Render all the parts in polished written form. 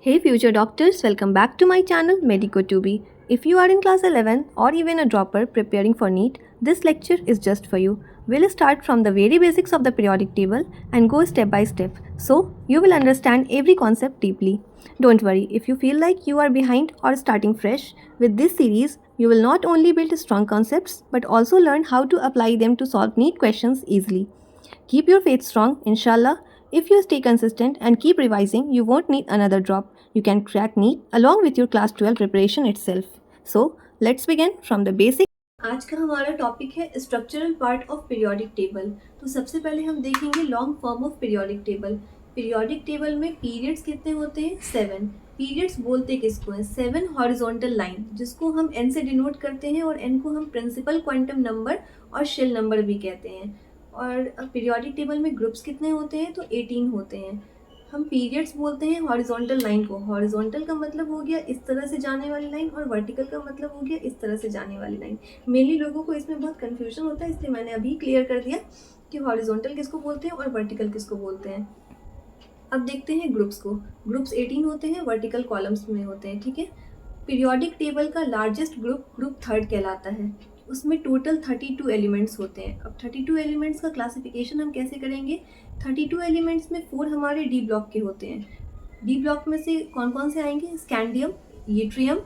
Hey future doctors, welcome back to my channel Medico2B. If you are in class 11 or even a dropper preparing for NEET, this lecture is just for you. We'll start from the very basics of the periodic table and go step by step, so you will understand every concept deeply. Don't worry, if you feel like you are behind or starting fresh, with this series, you will not only build strong concepts but also learn how to apply them to solve NEET questions easily. Keep your faith strong, inshallah. If you stay consistent and keep revising, you won't need another drop. You can crack NEET along with your class 12 preparation itself. So, let's begin from the basic. आज का हमारा topic है structural part of periodic table. तो सबसे पहले हम देखेंगे long form of periodic table. Periodic table में पीरियड्स कितने होते हैं? 7। पीरियड्स बोलते किसको हैं? 7 हॉरिजॉन्टल लाइन, जिसको हम n से डिनोट करते हैं और n को हम प्रिंसिपल क्वांटम नंबर और शेल नंबर भी कहते हैं। और पीरियोडिक टेबल में ग्रुप्स कितने होते हैं? तो 18 होते हैं। हम पीरियड्स बोलते हैं हॉरिजॉन्टल लाइन को। हॉरिजॉन्टल का मतलब हो गया इस तरह से जाने वाली लाइन और वर्टिकल का मतलब हो गया इस तरह से जाने वाली लाइन। मेनली लोगों को इसमें बहुत कन्फ्यूजन होता है, इसलिए मैंने अभी क्लियर कर दिया कि हॉरिजॉन्टल किसको बोलते हैं और वर्टिकल किसको बोलते हैं। अब देखते हैं ग्रुप्स को। ग्रुप्स 18 होते हैं, वर्टिकल कॉलम्स में होते हैं, ठीक है। पीरियोडिक टेबल का लार्जेस्ट ग्रुप थर्ड कहलाता है। उसमें टोटल 32 एलिमेंट्स होते हैं। अब 32 एलिमेंट्स का क्लासिफिकेशन हम कैसे करेंगे? 32 एलिमेंट्स में 4 हमारे डी ब्लॉक के होते हैं। डी ब्लॉक में से कौन कौन से आएंगे? Scandium, yttrium,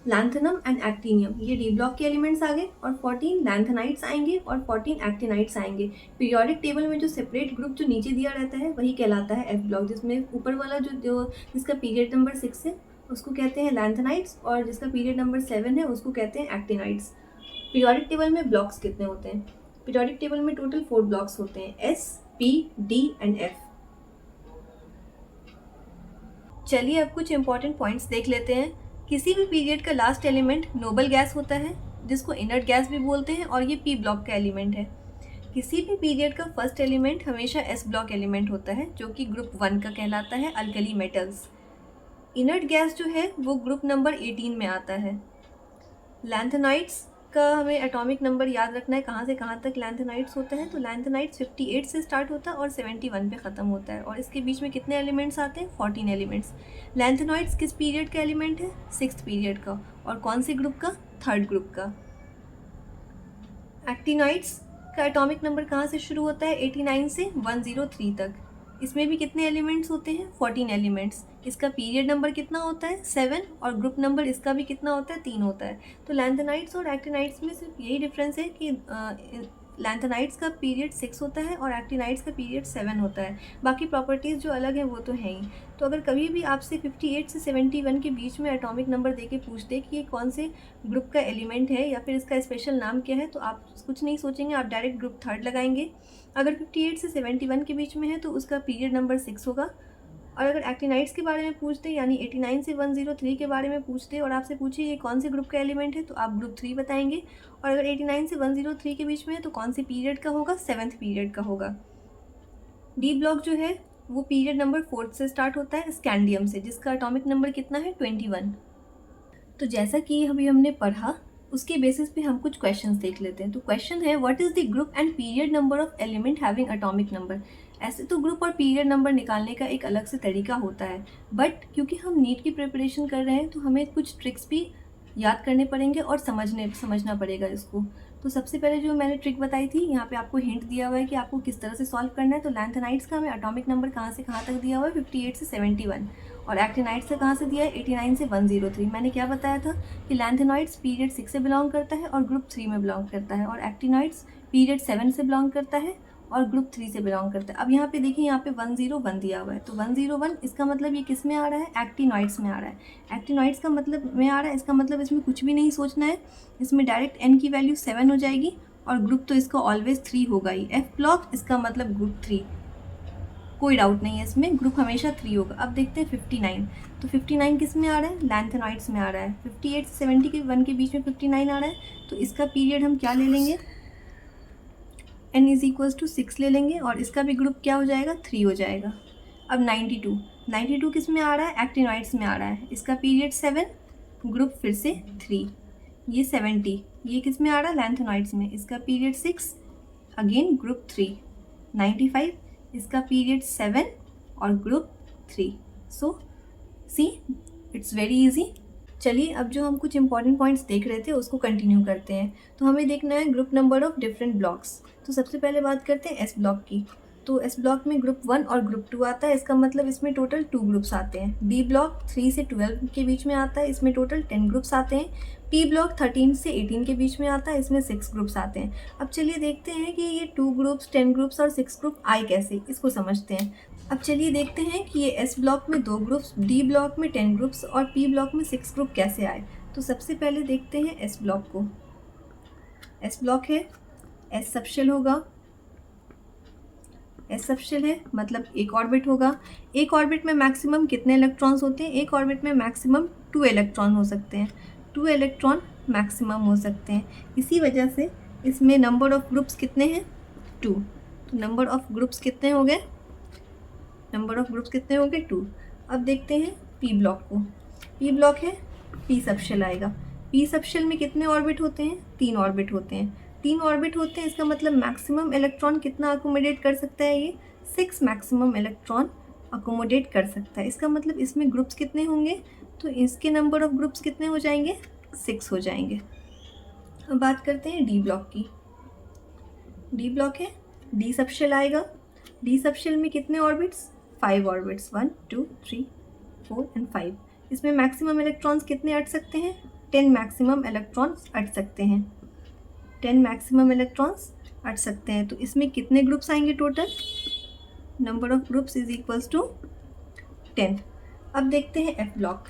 lanthanum and actinium, ये डी ब्लॉक के एलिमेंट्स आ गए। और 14 लैंथेनाइट्स आएंगे और 14 एक्टिनाइट्स आएंगे। पीरियोडिक टेबल में जो सेपरेट ग्रुप जो नीचे दिया रहता है वही कहलाता है एफ ब्लॉक, जिसमें ऊपर वाला जो जिसका पीरियड नंबर 6 है उसको कहते हैं लैंथेनाइट्स और जिसका पीरियड नंबर 7 है उसको कहते हैं एक्टिनाइट्स। पीरियोडिक टेबल में ब्लॉक्स कितने होते हैं? पीरियोडिक टेबल में टोटल 4 ब्लॉक्स होते हैं, S, P, D and F. चलिए अब कुछ इंपॉर्टेंट पॉइंट्स देख लेते हैं। किसी भी पीरियड का लास्ट एलिमेंट नोबल गैस होता है, जिसको इनर्ट गैस भी बोलते हैं, और ये पी ब्लॉक का एलिमेंट है। किसी भी पीरियड का फर्स्ट एलिमेंट हमेशा एस ब्लॉक एलिमेंट होता है, जो कि ग्रुप 1 का कहलाता है, अल्कली मेटल्स। इनर्ट गैस जो है वो ग्रुप नंबर 18 में आता है। लैंथेनाइट्स का हमें एटॉमिक नंबर याद रखना है, कहाँ से कहाँ तक लैंथेनाइट्स होता है। तो लैंथेनाइट्स 58 से स्टार्ट होता है और 71 पे ख़त्म होता है। और इसके बीच में कितने एलिमेंट्स आते हैं? 14 एलिमेंट्स। लैंथेनाइट्स किस पीरियड का एलिमेंट है? 6th पीरियड का। और कौन से ग्रुप का? 3rd ग्रुप का। एक्टिनाइट्स का एटॉमिक नंबर कहाँ से शुरू होता है? 89 से 103 तक। इसमें भी कितने एलिमेंट्स होते हैं? 14 एलिमेंट्स। इसका पीरियड नंबर कितना होता है? 7। और ग्रुप नंबर इसका भी कितना होता है? 3 होता है। तो लैंथेनाइट्स और एक्टिनाइट्स में सिर्फ यही डिफरेंस है कि लैंथेनाइट्स का पीरियड 6 होता है और एक्टिनाइट्स का पीरियड 7 होता है। बाकी प्रॉपर्टीज़ जो अलग हैं वो तो हैं ही। तो अगर कभी भी आपसे 58 से 71 के बीच में एटॉमिक नंबर दे के पूछ दे कि ये कौन से ग्रुप का एलिमेंट है या फिर इसका स्पेशल नाम क्या है, तो आप कुछ नहीं सोचेंगे, आप डायरेक्ट ग्रुप 3rd लगाएंगे। अगर 58 से 71 के बीच में है तो उसका पीरियड नंबर 6 होगा। और अगर एक्टिनाइट्स के बारे में पूछ दे, यानी 89 से 103 के बारे में पूछ दे और आपसे पूछे ये कौन से ग्रुप का एलिमेंट है, तो आप ग्रुप 3 बताएंगे। और अगर 89 से 103 के बीच में है तो कौन सी पीरियड का होगा? 7th पीरियड का होगा। डी ब्लॉक जो है वो पीरियड नंबर 4 से स्टार्ट होता है, स्कैंडियम से, जिसका एटॉमिक नंबर कितना है? 21। तो जैसा कि अभी हमने पढ़ा उसके बेसिस पे हम कुछ क्वेश्चंस देख लेते हैं। तो क्वेश्चन है, what is the group and period number of element having atomic number. ऐसे तो ग्रुप और पीरियड नंबर निकालने का एक अलग से तरीका होता है, बट क्योंकि हम नीट की प्रिपरेशन कर रहे हैं तो हमें कुछ ट्रिक्स भी याद करने पड़ेंगे और समझना पड़ेगा इसको। तो सबसे पहले जो मैंने ट्रिक बताई थी, यहाँ पे आपको हिंट दिया हुआ है कि आपको किस तरह से सॉल्व करना है। तो लैंथेनाइट्स का हमें एटॉमिक नंबर कहाँ से कहाँ तक दिया हुआ है? 58 से 71। और एक्टिनाइट्स का कहाँ से दिया है? 89 से 103। मैंने क्या बताया था कि लैंथेनाइट्स पीरियड 6 से बिलोंग करता है और ग्रुप 3 में बिलोंग करता है, और एक्टिनाइट्स पीरियड 7 से बिलोंग करता है और ग्रुप 3 से बिलोंग करता है। अब यहाँ पे देखिए, यहाँ पे 101 दिया हुआ है, तो 101 इसका मतलब ये किस में आ रहा है? एक्टिनाइट्स में आ रहा है। एक्टिनाइट्स का मतलब में आ रहा है, इसका मतलब इसमें कुछ भी नहीं सोचना है, इसमें डायरेक्ट n की वैल्यू 7 हो जाएगी और ग्रुप तो इसका ऑलवेज 3 होगा ही। एफ ब्लॉक इसका मतलब ग्रुप 3, कोई डाउट नहीं है इसमें, ग्रुप हमेशा 3 होगा। अब देखते हैं 59। तो 59 किस में आ रहा है? लैंथेनाइट्स में आ रहा है। 58 से 71 के बीच में 59 आ रहा है, तो इसका पीरियड हम क्या ले लेंगे? n = 6 ले लेंगे और इसका भी ग्रुप क्या हो जाएगा? 3 हो जाएगा। अब 92 किस में आ रहा है? एक्टिनाइट्स में आ रहा है। इसका पीरियड 7, ग्रुप फिर से 3। ये 70 ये किस में आ रहा है? लैंथेनाइट्स में। इसका पीरियड 6, अगेन ग्रुप 3। 95 इसका पीरियड 7 और group 3। So see, it's very easy. चलिए अब जो हम कुछ इंपॉर्टेंट पॉइंट्स देख रहे थे उसको कंटिन्यू करते हैं। तो हमें देखना है group number of different blocks. तो सबसे पहले बात करते हैं एस ब्लॉक की। तो एस ब्लॉक में ग्रुप 1 और ग्रुप 2 आता है, इसका मतलब इसमें टोटल 2 ग्रुप्स आते हैं। डी ब्लॉक 3 से 12 के बीच में आता है, इसमें टोटल 10 ग्रुप्स आते हैं। पी ब्लॉक 13 से 18 के बीच में आता है, इसमें 6 ग्रुप्स आते हैं। अब चलिए देखते हैं कि ये 2 ग्रुप्स, 10 ग्रुप्स और 6 ग्रुप आए कैसे, इसको समझते हैं। अब चलिए देखते हैं कि ये एस ब्लॉक में 2 ग्रुप्स, डी ब्लॉक में 10 ग्रुप्स और पी ब्लॉक में 6 ग्रुप कैसे आए। तो सबसे पहले देखते हैं एस ब्लॉक को। एस ब्लॉक है, एस सबशेल होगा, एस सबशेल है मतलब एक ऑर्बिट होगा। एक ऑर्बिट में मैक्सिमम कितने इलेक्ट्रॉन्स होते हैं? एक ऑर्बिट में मैक्सिमम 2 इलेक्ट्रॉन हो सकते हैं, 2 इलेक्ट्रॉन मैक्सिमम हो सकते हैं। इसी वजह से इसमें नंबर ऑफ ग्रुप्स कितने हैं? 2। तो नंबर ऑफ ग्रुप्स कितने हो गए? नंबर ऑफ ग्रुप्स कितने हो गए? 2। अब देखते हैं पी ब्लॉक को। पी ब्लॉक है, पी सबशेल आएगा। पी सबशेल में कितने ऑर्बिट होते हैं? 3 ऑर्बिट होते हैं। 3 ऑर्बिट होते हैं, इसका मतलब मैक्सिमम इलेक्ट्रॉन कितना अकोमोडेट कर सकता है? ये 6 मैक्सिमम इलेक्ट्रॉन अकोमोडेट कर सकता है। इसका मतलब इसमें ग्रुप्स कितने होंगे? तो इसके नंबर ऑफ ग्रुप्स कितने हो जाएंगे? 6 हो जाएंगे। अब बात करते हैं डी ब्लॉक की। डी ब्लॉक है, डी सबशेल आएगा। डी सबशेल में कितने ऑर्बिट्स? 5 orbits, 1 2 3 4 and 5। इसमें मैक्सिमम इलेक्ट्रॉन्स कितने अट सकते हैं? 10 मैक्सिमम इलेक्ट्रॉन्स अट सकते हैं, 10 मैक्सिमम इलेक्ट्रॉन्स अट सकते हैं। तो इसमें कितने ग्रुप्स आएंगे total? Number of groups is equals to 10। अब देखते हैं एफ ब्लॉक।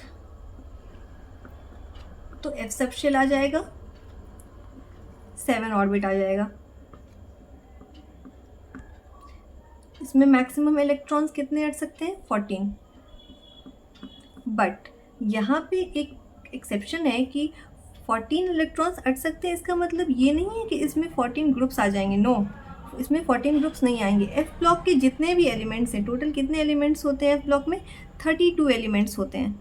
तो एफ सबशेल आ जाएगा, 7 ऑर्बिट आ जाएगा। इसमें मैक्सिमम इलेक्ट्रॉन्स कितने अट सकते हैं? 14। बट यहाँ पे एक एक्सेप्शन है कि 14 इलेक्ट्रॉन्स अट सकते हैं। इसका मतलब ये नहीं है कि इसमें 14 ग्रुप्स आ जाएंगे, नो, इसमें 14 ग्रुप्स नहीं आएंगे। एफ ब्लॉक के जितने भी एलिमेंट्स हैं, टोटल कितने एलिमेंट्स होते हैं एफ ब्लॉक में? 32 एलिमेंट्स होते हैं,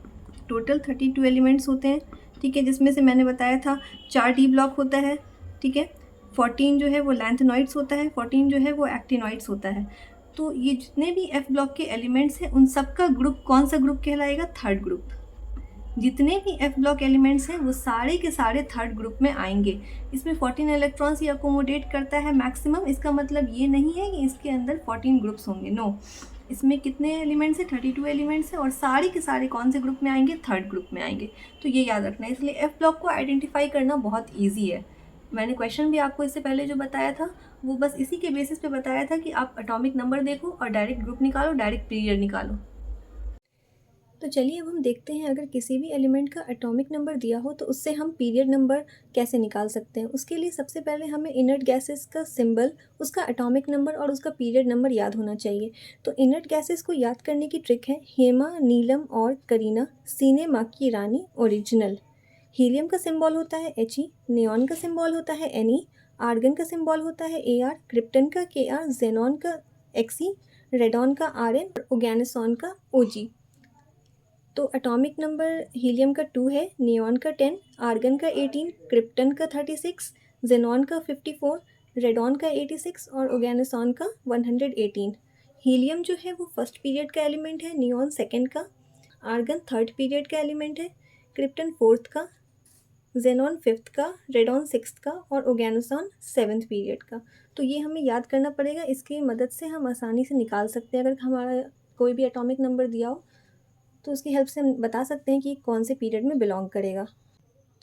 टोटल 32 एलिमेंट्स होते हैं, ठीक है। जिसमें से मैंने बताया था 4 डी ब्लॉक होता है, ठीक है। 14 जो है वो लैंथेनॉइड्स होता है, 14 जो है वो एक्टिनॉइड्स होता है। तो ये जितने भी एफ ब्लॉक के एलिमेंट्स हैं उन सबका ग्रुप कौन सा ग्रुप कहलाएगा? Third group. जितने भी एफ ब्लॉक एलिमेंट्स हैं वो सारे के सारे थर्ड ग्रुप में आएंगे। इसमें 14 इलेक्ट्रॉन्स ही अकोमोडेट करता है मैक्सिमम। इसका मतलब ये नहीं है कि इसके अंदर 14 ग्रुप्स होंगे, नो। इसमें कितने एलिमेंट्स हैं? 32 एलिमेंट्स हैं और सारे के सारे कौन से ग्रुप में आएंगे? थर्ड ग्रुप में आएंगे। तो ये याद रखना है। इसलिए एफ ब्लॉक को आइडेंटिफाई करना बहुत ईजी है। मैंने क्वेश्चन भी आपको इससे पहले जो बताया था वो बस इसी के बेसिस पे बताया था कि आप एटॉमिक नंबर देखो और डायरेक्ट ग्रुप निकालो, डायरेक्ट पीरियड निकालो। तो चलिए अब हम देखते हैं अगर किसी भी एलिमेंट का एटॉमिक नंबर दिया हो तो उससे हम पीरियड नंबर कैसे निकाल सकते हैं। उसके लिए सबसे पहले हमें इनर्ट गैसेस का सिंबल, उसका एटॉमिक नंबर और उसका पीरियड नंबर याद होना चाहिए। तो इनर्ट गैसेस को याद करने की ट्रिक है हेमा, नीलम और करीना, सिनेमा की रानी ओरिजिनल। हीलियम का सिंबल होता है He, नियॉन का सिंबल होता है Ne, आर्गन का सिंबल होता है Ar, क्रिप्टन का Kr, जेनॉन का Xe, रेडॉन का Rn और ओगैनेसॉन का Og। तो एटॉमिक नंबर हीलियम का 2 है, नियॉन का 10, आर्गन का 18, क्रिप्टन का 36, जेनॉन का 54, रेडॉन का 86 और ओगैनेसॉन का 118। हीलियम जो है वो फर्स्ट पीरियड का एलिमेंट है, नियॉन सेकेंड का, आर्गन थर्ड पीरियड का एलिमेंट है, क्रिप्टन फोर्थ का, जेनॉन फिफ्थ का, रेडॉन सिक्स्थ का और ओगैनेसॉन सेवन्थ पीरियड का। तो ये हमें याद करना पड़ेगा। इसकी मदद से हम आसानी से निकाल सकते हैं। अगर हमारा कोई भी एटॉमिक नंबर दिया हो तो उसकी हेल्प से हम बता सकते हैं कि कौन से पीरियड में बिलोंग करेगा।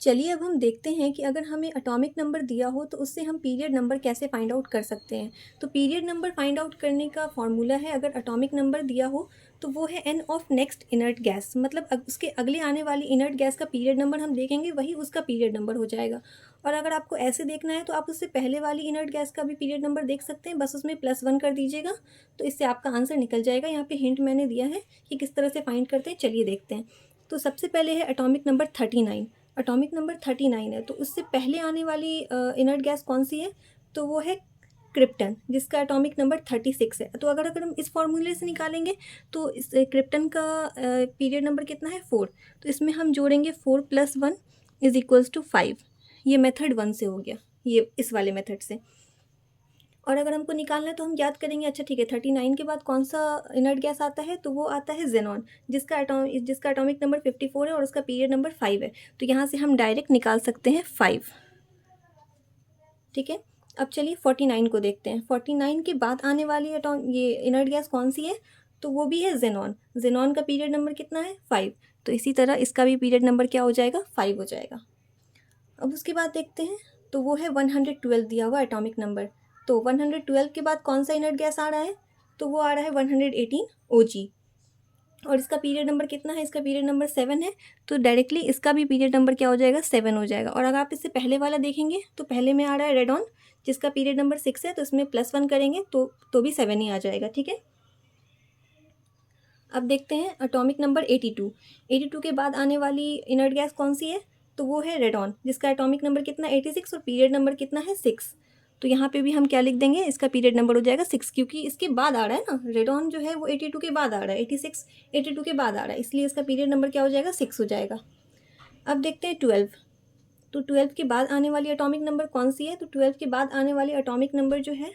चलिए अब हम देखते हैं कि अगर हमें एटॉमिक नंबर दिया हो तो उससे हम पीरियड नंबर कैसे फाइंड आउट कर सकते हैं। तो पीरियड नंबर फाइंड आउट करने का फॉर्मूला है, अगर एटॉमिक नंबर दिया हो तो वो है n of next inert gas, मतलब उसके अगले आने वाली इनर्ट गैस का पीरियड नंबर हम देखेंगे, वही उसका पीरियड नंबर हो जाएगा। और अगर आपको ऐसे देखना है तो आप उससे पहले वाली इनर्ट गैस का भी पीरियड नंबर देख सकते हैं, बस उसमें +1 कर दीजिएगा तो इससे आपका आंसर निकल जाएगा। यहाँ पे हिंट मैंने दिया है कि किस तरह से फाइंड करते हैं, चलिए देखते हैं। तो सबसे पहले है एटॉमिक नंबर 39। एटॉमिक नंबर 39 है तो उससे पहले आने वाली इनर्ट गैस कौन सी है? तो वो है क्रिप्टन, जिसका एटॉमिक नंबर 36 है। तो अगर हम इस फॉर्मूले से निकालेंगे तो इस क्रिप्टन का पीरियड नंबर कितना है? 4। तो इसमें हम जोड़ेंगे 4 + 1 = 5। ये मेथड 1 से हो गया, ये इस वाले मेथड से। और अगर हमको निकालना है तो हम याद करेंगे, अच्छा ठीक है 39 के बाद कौन सा इनर्ट गैस आता है, तो वो आता है जेनॉन, जिसका एटॉमिक नंबर 54 है और उसका पीरियड नंबर 5 है। तो यहाँ से हम डायरेक्ट निकाल सकते हैं 5। ठीक है, अब चलिए 49 को देखते हैं। 49 के बाद आने वाली ये इनर्ट गैस कौन सी है, तो वो भी है जेनॉन। जेनॉन का पीरियड नंबर कितना है, 5। तो इसी तरह इसका भी पीरियड नंबर क्या हो जाएगा, 5 हो जाएगा। अब उसके बाद देखते हैं, तो वो है 112 दिया हुआ एटॉमिक नंबर। तो 112 के बाद कौन सा इनर्ट गैस आ रहा है, तो वो आ रहा है 118 OG। और इसका पीरियड नंबर कितना है, इसका पीरियड नंबर 7 है। तो डायरेक्टली इसका भी पीरियड नंबर क्या हो जाएगा, 7 हो जाएगा। और अगर आप इससे पहले वाला देखेंगे तो पहले में आ रहा है रेडॉन, जिसका पीरियड नंबर 6 है, तो इसमें +1 करेंगे तो भी 7 ही आ जाएगा। ठीक है, अब देखते हैं एटॉमिक नंबर 82। 82 के बाद आने वाली इनर्ट गैस कौन सी है, तो वो है रेडॉन, जिसका एटॉमिक नंबर कितना 86 और पीरियड नंबर कितना है 6। तो यहाँ पे भी हम क्या लिख देंगे, इसका पीरियड नंबर हो जाएगा 6, क्योंकि इसके बाद आ रहा है ना, रेडॉन जो है वो 82 के बाद आ रहा है, 86 82 के बाद आ रहा है, इसलिए इसका पीरियड नंबर क्या हो जाएगा, 6 हो जाएगा। अब देखते हैं 12। तो 12 के बाद आने वाली एटॉमिक नंबर कौन सी है, तो 12 के बाद आने वाली एटॉमिक नंबर जो है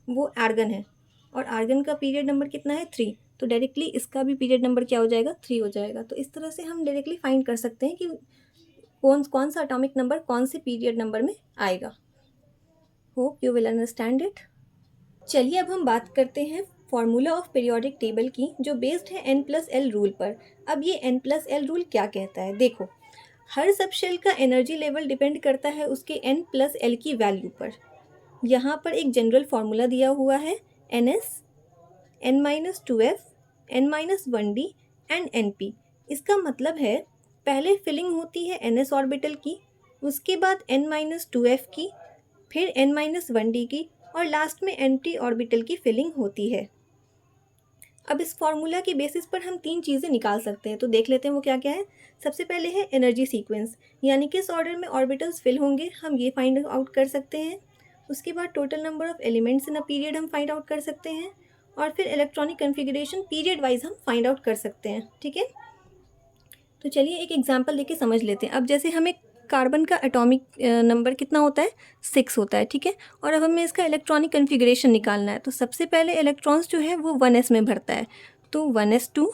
वो आर्गन है, और आर्गन का पीरियड नंबर कितना है, 3। तो डायरेक्टली इसका भी पीरियड नंबर क्या हो जाएगा, 3 हो जाएगा। तो इस तरह से हम डायरेक्टली फाइंड कर सकते हैं कि कौन कौन सा एटॉमिक नंबर कौन से पीरियड नंबर में आएगा। Hope you will understand it. चलिए अब हम बात करते हैं फॉर्मूला ऑफ पीरियोडिक टेबल की, जो बेस्ड है n+l रूल पर। अब ये n+l रूल क्या कहता है, देखो, हर सब शेल का एनर्जी लेवल डिपेंड करता है उसके n+l की वैल्यू पर। यहाँ पर एक जनरल फार्मूला दिया हुआ है, ns, n-2f, n-1d and np। इसका मतलब है पहले फिलिंग होती है ns ऑर्बिटल की, उसके बाद n-2f की, फिर n-1d की, और लास्ट में np ऑर्बिटल की फिलिंग होती है। अब इस फॉर्मूला की बेसिस पर हम 3 चीज़ें निकाल सकते हैं, तो देख लेते हैं वो क्या क्या है। सबसे पहले है एनर्जी सीक्वेंस, यानी किस ऑर्डर में ऑर्बिटल्स फिल होंगे, हम ये फाइंड आउट कर सकते हैं। उसके बाद total number of elements in a period हम फाइंड आउट कर सकते हैं, और फिर इलेक्ट्रॉनिक कन्फिगरेशन पीरियड वाइज हम फाइंड आउट कर सकते हैं। ठीक है, तो चलिए एक एग्जांपल देके समझ लेते हैं। अब जैसे हमें कार्बन का एटॉमिक नंबर कितना होता है, 6 होता है। ठीक है, और अब हमें इसका इलेक्ट्रॉनिक कन्फिगरेशन निकालना है। तो सबसे पहले इलेक्ट्रॉन्स जो है वो 1s में भरता है, तो 1s2,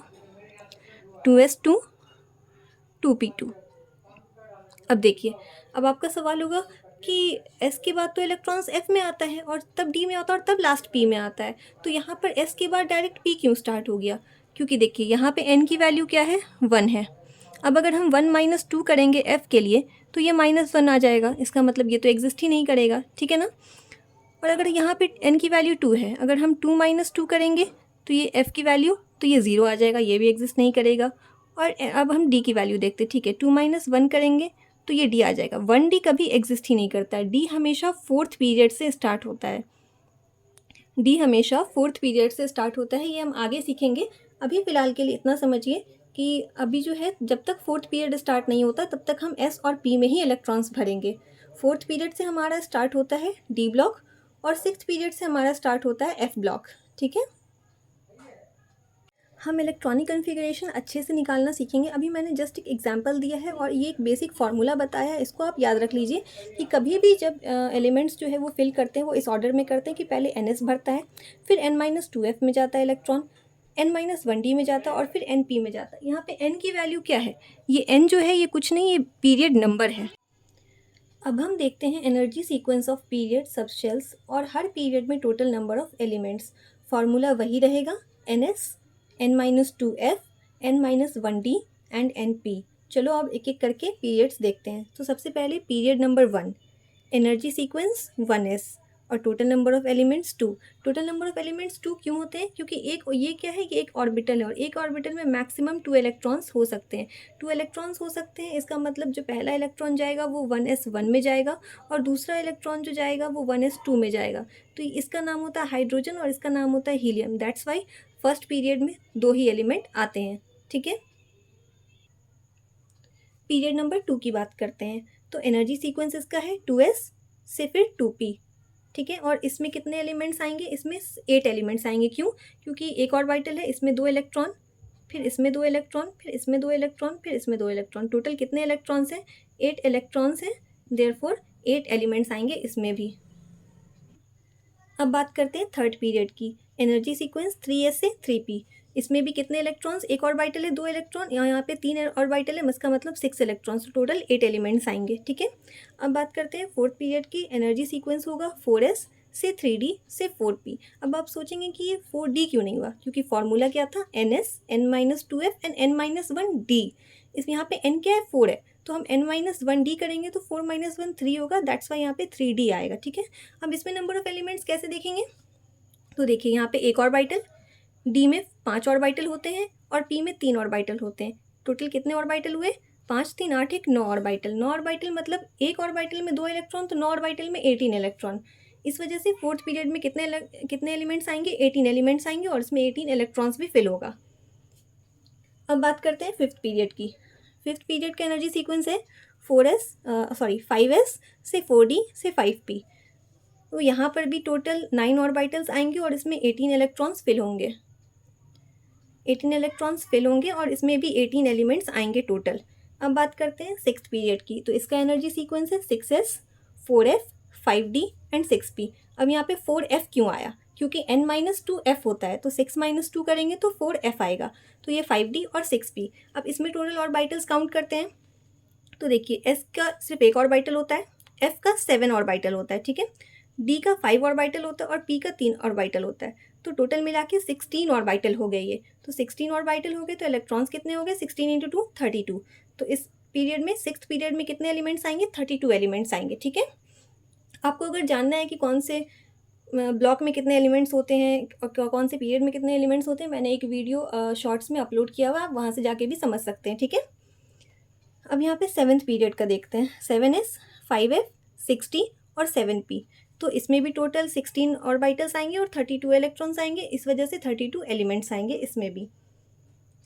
2s2, 2p2। अब देखिए, अब आपका सवाल होगा कि s के बाद तो इलेक्ट्रॉन्स f में आता है, और तब d में आता है, और तब लास्ट p में आता है, तो यहाँ पर s के बाद डायरेक्ट p क्यों स्टार्ट हो गया, क्योंकि देखिए यहाँ पे n की वैल्यू क्या है, 1 है। अब अगर हम 1 - 2 करेंगे f के लिए, तो ये -1 आ जाएगा, इसका मतलब ये तो एग्जिस्ट ही नहीं करेगा। ठीक है ना, और अगर यहाँ पे n की वैल्यू 2 है, अगर हम 2 - 2 करेंगे तो ये f की वैल्यू, तो ये 0 आ जाएगा, ये भी एग्जिस्ट नहीं करेगा। और अब हम d की वैल्यू देखते हैं। ठीक है, 2 - 1 करेंगे तो ये d आ जाएगा। 1d कभी एग्जिस्ट ही नहीं करता है, d हमेशा 4th पीरियड से स्टार्ट होता है। d हमेशा 4th पीरियड से स्टार्ट होता है, ये हम आगे सीखेंगे। अभी फ़िलहाल के लिए इतना समझिए कि अभी जो है, जब तक 4th पीरियड स्टार्ट नहीं होता तब तक हम s और p में ही इलेक्ट्रॉन्स भरेंगे। 4th पीरियड से हमारा स्टार्ट होता है d ब्लॉक, और 6th पीरियड से हमारा स्टार्ट होता है f ब्लॉक। ठीक है, हम इलेक्ट्रॉनिक कन्फिगरेशन अच्छे से निकालना सीखेंगे। अभी मैंने जस्ट एक एग्जांपल दिया है और ये एक बेसिक फार्मूला बताया है, इसको आप याद रख लीजिए कि कभी भी जब एलिमेंट्स जो है वो फिल करते हैं, वो इस ऑर्डर में करते हैं कि पहले ns भरता है, फिर n-2f में जाता है इलेक्ट्रॉन, n-1d में जाता है, और फिर np में जाता है। यहाँ पे n की वैल्यू क्या है, ये n जो है ये कुछ नहीं, ये पीरियड नंबर है। अब हम देखते हैं energy sequence of period subshells, और हर पीरियड में total number of elements. Formula वही रहेगा, ns, n-2f, n-1d and np। चलो अब एक एक करके पीरियड्स देखते हैं। तो सबसे पहले period number 1, energy sequence 1s, और total number of elements 2। Total number of elements 2 क्यों होते हैं, क्योंकि एक ये क्या है कि एक ऑर्बिटल है, और एक ऑर्बिटल में मैक्सिमम 2 इलेक्ट्रॉन्स हो सकते हैं। 2 इलेक्ट्रॉन्स हो सकते हैं, इसका मतलब जो पहला इलेक्ट्रॉन जाएगा वो 1s1 में जाएगा, और दूसरा इलेक्ट्रॉन जो जाएगा वो 1s2 में जाएगा। तो इसका नाम होता है हाइड्रोजन, और इसका नाम होता है helium. That's why first period में 2 ही एलिमेंट आते हैं। ठीक है, पीरियड नंबर 2 की बात करते हैं। तो एनर्जी सीक्वेंस इसका है 2s से फिर 2p। ठीक है, और इसमें कितने एलिमेंट्स आएंगे, इसमें 8 एलिमेंट्स आएंगे। क्यों, क्योंकि एक ऑर्बिटल है, इसमें 2 इलेक्ट्रॉन, फिर इसमें 2 इलेक्ट्रॉन, फिर इसमें 2 इलेक्ट्रॉन, फिर इसमें 2 इलेक्ट्रॉन। टोटल कितने इलेक्ट्रॉन्स हैं, 8 इलेक्ट्रॉन्स हैं, देयरफॉर 8 एलिमेंट्स आएंगे इसमें भी। अब बात करते हैं थर्ड पीरियड की। एनर्जी सीक्वेंस 3s से 3p। इसमें भी कितने इलेक्ट्रॉन्स, एक ऑर्बिटल है 2 इलेक्ट्रॉन, यहाँ पे 3 ऑर्बिटल है, इसका मतलब 6 इलेक्ट्रॉन्स, टोटल 8 एलिमेंट्स आएंगे। ठीक है, अब बात करते हैं फोर्थ पीरियड की। एनर्जी सीक्वेंस होगा 4s से 3d से 4p। अब आप सोचेंगे कि ये 4d क्यों नहीं हुआ, क्योंकि फॉर्मूला क्या था, ns n-2f एंड n-1d। इस यहाँ पे n क्या है, 4 है, तो हम n-1d करेंगे तो 4 - 1 3 होगा, दैट्स वाई यहाँ पे 3d आएगा। ठीक है, अब इसमें नंबर ऑफ एलिमेंट्स कैसे देखेंगे, तो देखिए यहाँ पे एक ऑर्बिटल, डी में 5 ऑर्बिटल होते हैं और पी में 3 ऑर्बिटल होते हैं। टोटल कितने ऑर्बिटल हुए, 5 3 8 1 9 ऑर्बिटल। 9 ऑर्बिटल मतलब एक ऑर्बिटल में 2 इलेक्ट्रॉन, तो 9 ऑर्बिटल में 18 इलेक्ट्रॉन। इस वजह से फोर्थ पीरियड में कितने एलिमेंट्स आएंगे, 18 एलिमेंट्स आएंगे और इसमें 18 इलेक्ट्रॉन्स भी फिल होगा। अब बात करते हैं फिफ्थ पीरियड की। फिफ्थ पीरियड का एनर्जी सीक्वेंस है 5s से 4d से 5p। तो यहाँ पर भी टोटल 9 ऑर्बिटल्स आएंगे और इसमें 18 इलेक्ट्रॉन्स फिल होंगे। 18 इलेक्ट्रॉन्स फिल होंगे और इसमें भी 18 एलिमेंट्स आएंगे टोटल। अब बात करते हैं सिक्स्थ पीरियड की। तो इसका एनर्जी सीक्वेंस है 6s 4f 5d and 6p। अब यहाँ पे 4f क्यों आया, क्योंकि n-2f होता है, तो 6 - 2 करेंगे तो 4f आएगा, तो ये 5d और 6p। अब इसमें टोटल ऑर्बिटल्स काउंट करते हैं। तो देखिए s का सिर्फ एक ऑर्बिटल होता है, f का 7 ऑर्बिटल होता है, ठीक है, d का 5 ऑर्बिटल होता है और p का 3 ऑर्बिटल होता है। तो टोटल मिला के 16 ऑर्बिटल हो गए ये। तो 16 ऑर्बिटल हो गए तो इलेक्ट्रॉन्स कितने हो गए, 16 × 2 32। तो इस पीरियड में, सिक्स्थ पीरियड में कितने एलिमेंट्स आएंगे, 32 एलिमेंट्स आएंगे। ठीक है, आपको अगर जानना है कि कौन से ब्लॉक में कितने एलिमेंट्स होते हैं और कौन से पीरियड में कितने एलिमेंट्स होते हैं, मैंने एक वीडियो शॉर्ट्स में अपलोड किया हुआ, आप वहाँ से जाके भी समझ सकते हैं। ठीक है, अब यहाँ पे सेवन्थ पीरियड का देखते हैं। 7s 5f 6d और 7p। तो इसमें भी टोटल 16 ऑर्बिटल्स आएंगे और 32 इलेक्ट्रॉन्स आएंगे, इस वजह से 32 एलिमेंट्स आएंगे इसमें भी।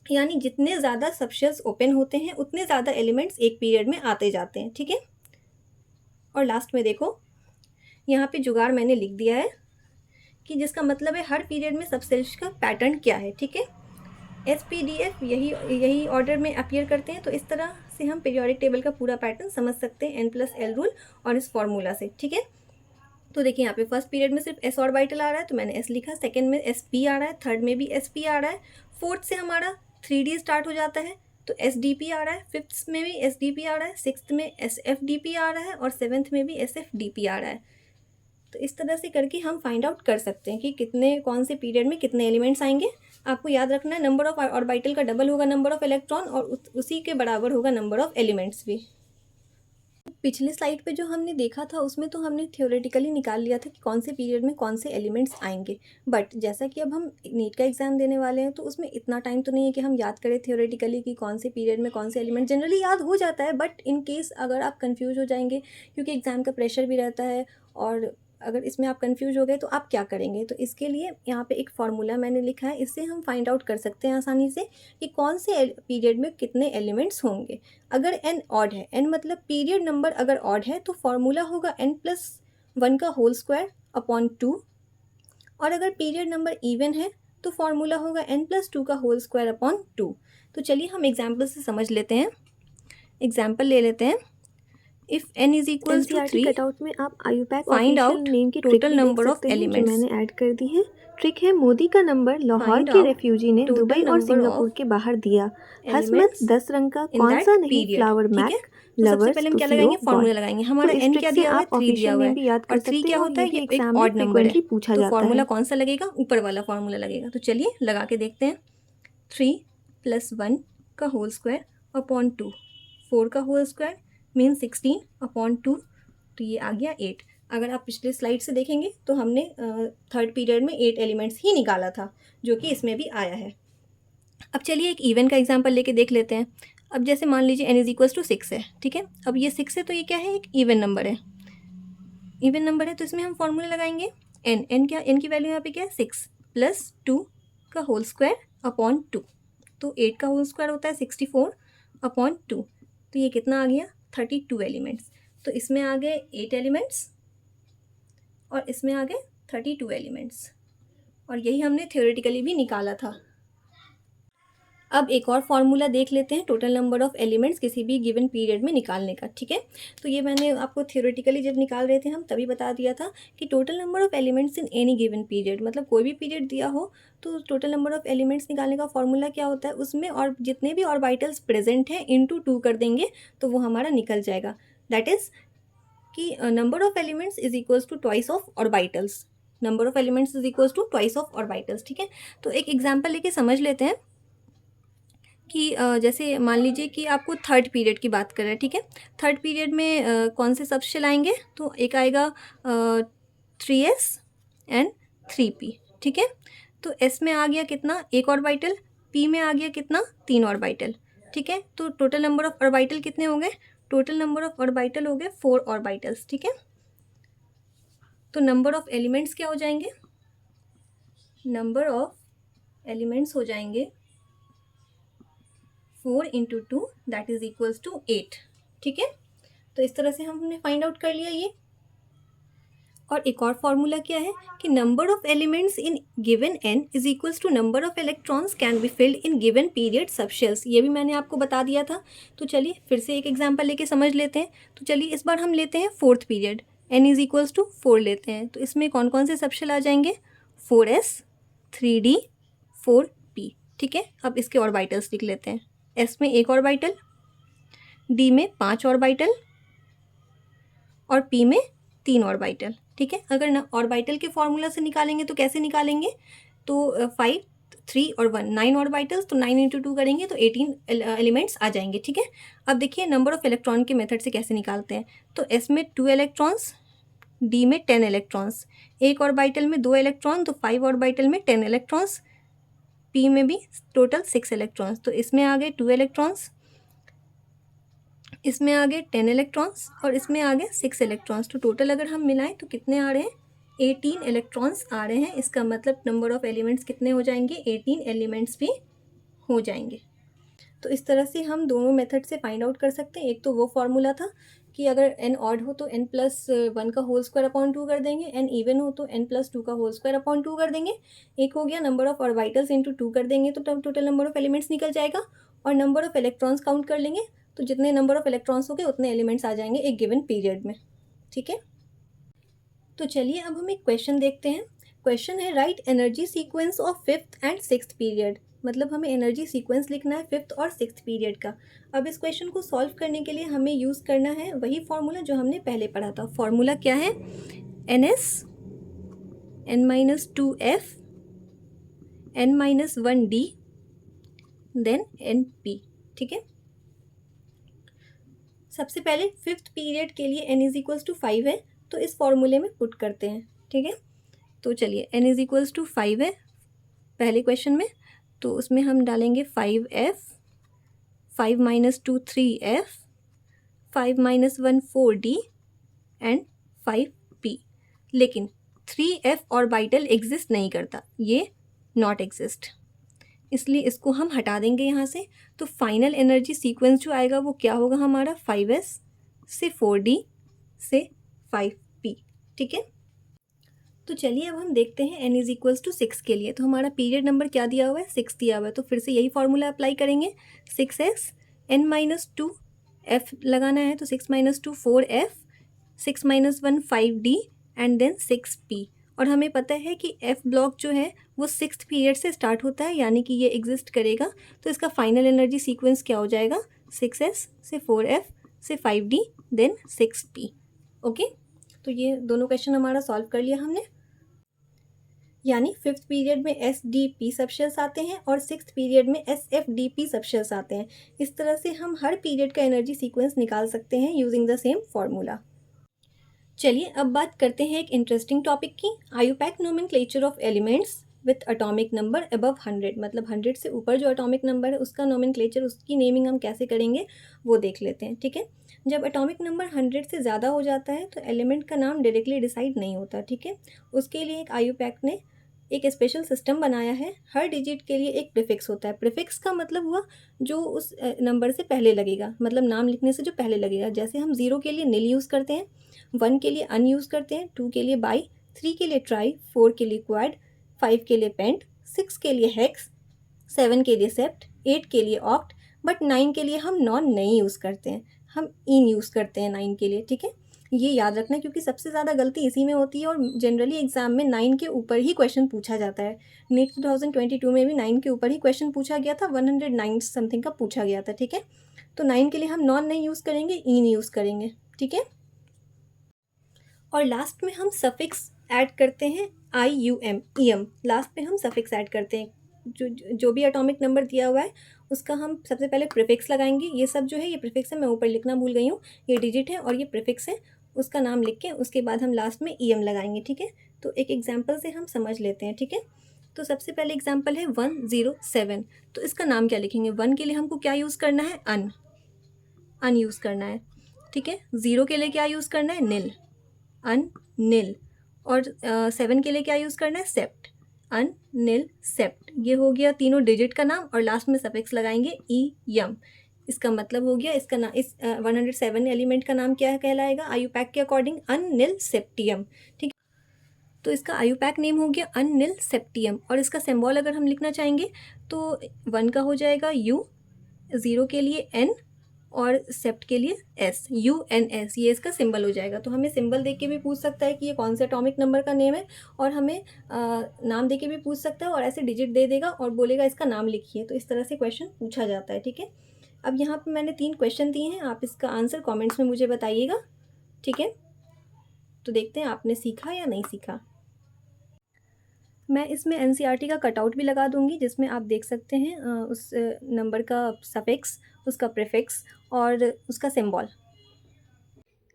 यानी जितने ज़्यादा सबशेल्स ओपन होते हैं उतने ज़्यादा एलिमेंट्स एक पीरियड में आते जाते हैं। ठीक है, और लास्ट में देखो यहाँ पे जुगाड़ मैंने लिख दिया है कि जिसका मतलब है हर पीरियड में सबसेल्स का पैटर्न क्या है। ठीक है, SPDF यही ऑर्डर में अपीयर करते हैं। तो इस तरह से हम पीरियोडिक टेबल का पूरा पैटर्न समझ सकते हैं n+l रूल और इस फॉर्मूला से। ठीक है, तो देखिए यहाँ पे फर्स्ट पीरियड में सिर्फ s ऑर्बिटल आ रहा है तो मैंने s लिखा, सेकंड में sp आ रहा है, थर्ड में भी sp आ रहा है, फोर्थ से हमारा 3d स्टार्ट हो जाता है तो sdp आ रहा है, फिफ्थ में भी sdp आ रहा है, सिक्स्थ में sfdp आ रहा है और सेवन्थ में भी sfdp आ रहा है। तो इस तरह से करके हम फाइंड आउट कर सकते हैं कि कितने, कौन से पीरियड में कितने एलिमेंट्स आएंगे। आपको याद रखना है नंबर ऑफ ऑर्बिटल का डबल होगा नंबर ऑफ इलेक्ट्रॉन और उसी के बराबर होगा नंबर ऑफ एलिमेंट्स भी। पिछले स्लाइड पे जो हमने देखा था उसमें तो हमने थ्योरेटिकली निकाल लिया था कि कौन से पीरियड में कौन से एलिमेंट्स आएंगे, बट जैसा कि अब हम नीट का एग्ज़ाम देने वाले हैं तो उसमें इतना टाइम तो नहीं है कि हम याद करें थ्योरेटिकली कि कौन से पीरियड में कौन से एलिमेंट। जनरली याद हो जाता है, बट इन केस अगर आप कंफ्यूज हो जाएंगे क्योंकि एग्ज़ाम का प्रेशर भी रहता है और अगर इसमें आप कंफ्यूज हो गए तो आप क्या करेंगे। तो इसके लिए यहाँ पे एक फार्मूला मैंने लिखा है, इससे हम फाइंड आउट कर सकते हैं आसानी से कि कौन से पीरियड में कितने एलिमेंट्स होंगे। अगर n ऑड है, n मतलब पीरियड नंबर अगर ऑड है तो फॉर्मूला होगा n+1 का होल स्क्वायर अपॉन 2, और अगर पीरियड नंबर इवन है तो फॉर्मूला होगा n+2 का होल स्क्वायर अपॉन 2। तो चलिए हम एग्जाम्पल से समझ लेते हैं, एग्जाम्पल ले लेते हैं। If n is equal to 3, cutout में आप IUPAC find official out name की टोटल नंबर ऑफ एलिमेंट्स। मैंने ऐड कर दी है। ट्रिक है मोदी का नंबर लाहौर Find के out रेफ्यूजी ने total दुबई और number सिंगापुर of के बाहर दिया। हसमत elements 10 रंग का in कौन that सा नहीं period। फ्लावर ठीक है, मैक तो सबसे लवर्स पहले हम क्या पुसियो लगाएंगे, फॉर्मूला गॉड। लगाएंगे। हमारा तो इस n ट्रिक क्या से दिया हुआ है, आप 3 दिया ऑफिशियल हुआ नेम है भी याद कर और 3 सकते क्या हैं और होता ये है, भी ये एक एग्जाम में ऑड नंबर है। फ्रिक्वेंटली पूछा तो जाता फॉर्मूला है। कौन सा लगेगा, ऊपर वाला फॉर्मूला लगेगा। तो चलिए लगा के देखते हैं। 3 + 1 का होल स्क्वायर अपॉन 2, 4 का होल स्क्वायर मीन 16 अपॉन 2, तो ये आ गया 8। अगर आप पिछले स्लाइड से देखेंगे तो हमने थर्ड पीरियड में 8 एलिमेंट्स ही निकाला था, जो कि इसमें भी आया है। अब चलिए एक इवन का एग्जांपल लेके देख लेते हैं। अब जैसे मान लीजिए n इज इक्वल टू 6 है, ठीक है, अब ये 6 है तो ये क्या है, एक इवन नंबर है। इवन नंबर है तो इसमें हम फॉर्मूला लगाएंगे n क्या, n की वैल्यू यहाँ पे क्या है 6 + 2 का होल स्क्वायर अपॉन 2, तो 8 का होल स्क्वायर होता है 64 अपॉन 2, तो ये कितना आ गया 32 एलिमेंट्स। तो इसमें आ गए 8 एलिमेंट्स और इसमें आ गए 32 एलिमेंट्स, और यही हमने थ्योरेटिकली भी निकाला था। अब एक और फार्मूला देख लेते हैं टोटल नंबर ऑफ एलिमेंट्स किसी भी गिवन पीरियड में निकालने का, ठीक है। तो ये मैंने आपको थियोरेटिकली जब निकाल रहे थे हम तभी बता दिया था कि total number of elements in any given period, मतलब कोई भी पीरियड दिया हो तो टोटल नंबर ऑफ एलिमेंट्स निकालने का फॉर्मूला क्या होता है, उसमें और जितने भी ऑर्बिटल्स प्रेजेंट हैं इंटू 2 कर देंगे तो वो हमारा निकल जाएगा। दैट इज़ कि number of elements is equals to twice of orbitals, number of elements is equals to twice of orbitals, ठीक है। तो एक एग्जांपल लेके समझ लेते हैं कि जैसे मान लीजिए कि आपको थर्ड पीरियड की बात कर रहे हैं, ठीक है। थर्ड पीरियड में कौन से सबशेल आएंगे, तो एक आएगा 3s एंड 3p, ठीक है। तो s में आ गया कितना, एक ऑर्बिटल, p में आ गया कितना, 3 ऑर्बिटल, ठीक है। तो टोटल नंबर ऑफ ऑर्बिटल कितने हो गए, टोटल नंबर ऑफ ऑर्बिटल हो गए 4 ऑर्बिटल्स, ठीक है। तो नंबर ऑफ एलिमेंट्स क्या हो जाएंगे, नंबर ऑफ एलिमेंट्स हो जाएंगे 4 into 2 that is equals to 8, ठीक है। तो इस तरह से हमने फाइंड आउट कर लिया ये। और एक और फॉर्मूला क्या है कि number of elements in given n is equals to number of electrons can be filled in given period subshells, ये भी मैंने आपको बता दिया था। तो चलिए फिर से एक एग्जांपल लेके समझ लेते हैं। तो चलिए इस बार हम लेते हैं fourth period, n is equals to 4 लेते हैं। तो इसमें कौन कौन से सबशेल आ जाएंगे, 4s 3d 4p, ठीक है। अब इसके ऑर्बिटल्स लिख लेते हैं, s में एक ऑर्बिटल, d में 5 ऑर्बिटल और p में 3 ऑर्बिटल, ठीक है। अगर ना ऑर्बिटल के फॉर्मूला से निकालेंगे तो कैसे निकालेंगे, तो 5 3 और 1 9 ऑर्बिटल्स, तो 9 इंटू 2 करेंगे तो 18 एलिमेंट्स आ जाएंगे, ठीक है। अब देखिए नंबर ऑफ इलेक्ट्रॉन के मेथड से कैसे निकालते हैं। तो s में 2 इलेक्ट्रॉन्स, d में 10 इलेक्ट्रॉन्स, एक ऑर्बिटल में 2 इलेक्ट्रॉन तो 5 ऑर्बिटल में 10 इलेक्ट्रॉन्स, p में भी टोटल 6 इलेक्ट्रॉन्स, तो इसमें आ गए 2 इलेक्ट्रॉन्स, इसमें आ गए 10 इलेक्ट्रॉन्स और इसमें आ गए 6 इलेक्ट्रॉन्स। तो टोटल अगर हम मिलाएं तो कितने आ रहे हैं, 18 इलेक्ट्रॉन्स आ रहे हैं। इसका मतलब नंबर ऑफ एलिमेंट्स कितने हो जाएंगे, 18 एलिमेंट्स भी हो जाएंगे। तो इस तरह से हम दोनों मेथड से फाइंड आउट कर सकते हैं। एक तो वो फॉर्मूला था कि अगर n ऑड हो तो n प्लस 1 का होल स्क्वायर अपॉन 2 कर देंगे, n इवन हो तो n प्लस 2 का होल स्क्वायर अपॉन 2 कर देंगे। एक हो गया नंबर ऑफ ऑर्बिटल्स इंटू 2 कर देंगे तो टोटल नंबर ऑफ एलिमेंट्स निकल जाएगा। और नंबर ऑफ इलेक्ट्रॉन्स काउंट कर लेंगे तो जितने नंबर ऑफ इलेक्ट्रॉन्स हो गए उतने एलिमेंट्स आ जाएंगे एक गिवन पीरियड में, ठीक है। तो चलिए अब हम एक क्वेश्चन देखते हैं। क्वेश्चन है right energy sequence of 5th and 6th period, मतलब हमें एनर्जी सीक्वेंस लिखना है 5th और 6th पीरियड का। अब इस क्वेश्चन को सॉल्व करने के लिए हमें यूज़ करना है वही फॉर्मूला जो हमने पहले पढ़ा था। फॉर्मूला क्या है, ns n-2f n-1d then np, ठीक है। सबसे पहले 5th पीरियड के लिए n इज इक्वल्स टू 5 है तो इस फॉर्मूले में पुट करते हैं, ठीक है। तो चलिए n इज इक्वल्स टू 5 है पहले क्वेश्चन में, तो उसमें हम डालेंगे 5f, 5 - 2 3f, 5 - 1 4d and 5p। लेकिन 3f ऑर्बिटल एग्जिस्ट नहीं करता, ये नॉट एग्जिस्ट, इसलिए इसको हम हटा देंगे यहाँ से। तो फाइनल एनर्जी सीक्वेंस जो आएगा वो क्या होगा हमारा, 5s से 4d से 5p, ठीक है। तो चलिए अब हम देखते हैं n इज इक्वल्स टू 6 के लिए। तो हमारा पीरियड नंबर क्या दिया हुआ है, 6 दिया हुआ है, तो फिर से यही फॉर्मूला अप्लाई करेंगे। 6s n-2f लगाना है तो 6 - 2 4f, 6 - 1 5d and then 6p। और हमें पता है कि f ब्लॉक जो है वो 6th पीरियड से स्टार्ट होता है, यानी कि ये एग्जिस्ट करेगा। तो इसका फाइनल एनर्जी सीक्वेंस क्या हो जाएगा, 6s से 4f से 5d देन 6p, ओके। तो ये दोनों क्वेश्चन हमारा सॉल्व कर लिया हमने, यानी 5th पीरियड में SDP सबशेल्स आते हैं और 6th पीरियड में SFDP सबशेल्स आते हैं। इस तरह से हम हर पीरियड का एनर्जी सीक्वेंस निकाल सकते हैं यूजिंग द सेम फॉर्मूला। चलिए अब बात करते हैं एक इंटरेस्टिंग टॉपिक की, IUPAC nomenclature of elements with atomic number above 100, मतलब 100 से ऊपर जो एटॉमिक नंबर है उसका नोमेनक्लेचर, उसकी नेमिंग हम कैसे करेंगे वो देख लेते हैं, ठीक है। जब एटॉमिक नंबर 100 से ज़्यादा हो जाता है तो एलिमेंट का नाम डायरेक्टली डिसाइड नहीं होता, ठीक है। उसके लिए एक आयुपैक ने एक स्पेशल सिस्टम बनाया है, हर डिजिट के लिए एक प्रीफिक्स होता है। प्रीफिक्स का मतलब हुआ जो उस नंबर से पहले लगेगा, मतलब नाम लिखने से जो पहले लगेगा। जैसे हम 0 के लिए नील यूज़ करते हैं, 1 के लिए अन यूज़ करते हैं, 2 के लिए बाई, 3 के लिए ट्राई, 4 के लिए क्वाड, 5 के लिए पेंट, 6 के लिए हेक्स, 7 के लिए सेप्ट, 8 के लिए ऑक्ट, बट 9 के लिए हम नॉन नहीं यूज़ करते हैं, हम इन यूज़ करते हैं 9 के लिए, ठीक है। ये याद रखना क्योंकि सबसे ज़्यादा गलती इसी में होती है और जनरली एग्जाम में 9 के ऊपर ही क्वेश्चन पूछा जाता है। नीट 2022 में भी 9 के ऊपर ही क्वेश्चन पूछा गया था, 109 समथिंग का पूछा गया था, ठीक है। तो 9 के लिए हम नॉन नहीं यूज़ करेंगे, इन यूज़ करेंगे, ठीक है। और लास्ट में हम सफिक्स ऐड करते हैं, I U M, E M, last में हम सफिक्स ऐड करते हैं। जो भी एटॉमिक नंबर दिया हुआ है उसका हम सबसे पहले प्रीफिक्स लगाएंगे। ये सब जो है ये प्रीफिक्स है, मैं ऊपर लिखना भूल गई हूँ, ये डिजिट है और ये प्रीफिक्स है, उसका नाम लिख के उसके बाद हम लास्ट में ई एम लगाएंगे, ठीक है। तो एक एग्जाम्पल से हम समझ लेते हैं, ठीक है। तो सबसे पहले एग्जाम्पल है 107। तो इसका नाम क्या लिखेंगे? 1 के लिए हमको क्या यूज़ करना है? अन यूज़ करना है, ठीक है। 0 के लिए क्या यूज़ करना है? निल, अन नील। और 7 के लिए क्या यूज़ करना है? सेप्ट, अन नील सेप्ट। ये हो गया तीनों डिजिट का नाम और लास्ट में सफिक्स लगाएंगे ई यम। इसका मतलब हो गया इसका नाम, इस 107 एलिमेंट का नाम क्या कहलाएगा आयुपैक के अकॉर्डिंग? अन नील सेप्टियम, ठीक है। तो इसका आयुपैक नेम हो गया अन नील सेप्टियम। और इसका सिंबल अगर हम लिखना चाहेंगे तो 1 का हो जाएगा यू, 0 के लिए एन और सेप्ट के लिए एस, यू एन एस, ये इसका सिंबल हो जाएगा। तो हमें सिंबल देख के भी पूछ सकता है कि ये कौन से एटॉमिक नंबर का नेम है, और हमें नाम दे के भी पूछ सकता है और ऐसे डिजिट दे देगा और बोलेगा इसका नाम लिखिए। तो इस तरह से क्वेश्चन पूछा जाता है, ठीक है। अब यहाँ पे मैंने 3 क्वेश्चन दिए हैं, आप इसका आंसर कॉमेंट्स में मुझे बताइएगा, ठीक है। तो देखते हैं आपने सीखा या नहीं सीखा। मैं इसमें एनसीईआरटी का कटआउट भी लगा दूंगी जिसमें आप देख सकते हैं उस नंबर का सफिक्स, उसका प्रीफिक्स और उसका सिंबल।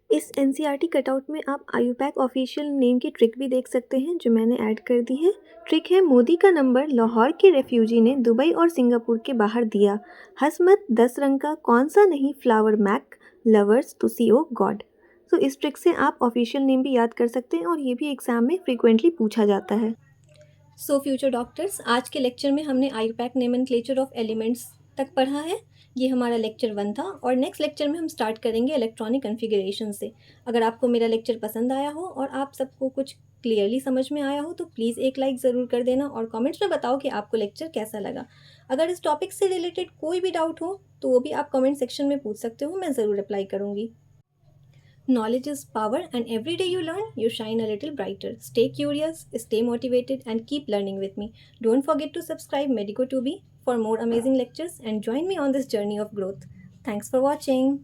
इस एनसीईआरटी कटआउट में आप आयुपैक ऑफिशियल नेम की ट्रिक भी देख सकते हैं जो मैंने ऐड कर दी है। ट्रिक है, मोदी का नंबर लाहौर के रेफ्यूजी ने दुबई और सिंगापुर के बाहर दिया। हंस मत 10 रंग का कौन सा नहीं flower mac lovers to see O God. तो इस ट्रिक से आप ऑफिशियल नेम भी याद कर सकते हैं और ये भी एग्जाम में फ्रिक्वेंटली पूछा जाता है। सो फ्यूचर डॉक्टर्स, आज के लेक्चर में हमने आयुपैक नोमेनक्लेचर ऑफ एलिमेंट्स तक पढ़ा है। ये हमारा लेक्चर 1 था और नेक्स्ट लेक्चर में हम स्टार्ट करेंगे इलेक्ट्रॉनिक कॉन्फ़िगरेशन से। अगर आपको मेरा लेक्चर पसंद आया हो और आप सबको कुछ क्लियरली समझ में आया हो तो प्लीज़ एक लाइक ज़रूर कर देना और कमेंट्स में बताओ कि आपको लेक्चर कैसा लगा। अगर इस टॉपिक से रिलेटेड कोई भी डाउट हो तो वो भी आप कमेंट सेक्शन में पूछ सकते हो, मैं ज़रूर रिप्लाई करूँगी। Knowledge is power, and every day you learn, you shine a little brighter. Stay curious, stay motivated, and keep learning with me. Don't forget to subscribe Medico2B for more amazing lectures and join me on this journey of growth. Thanks for watching.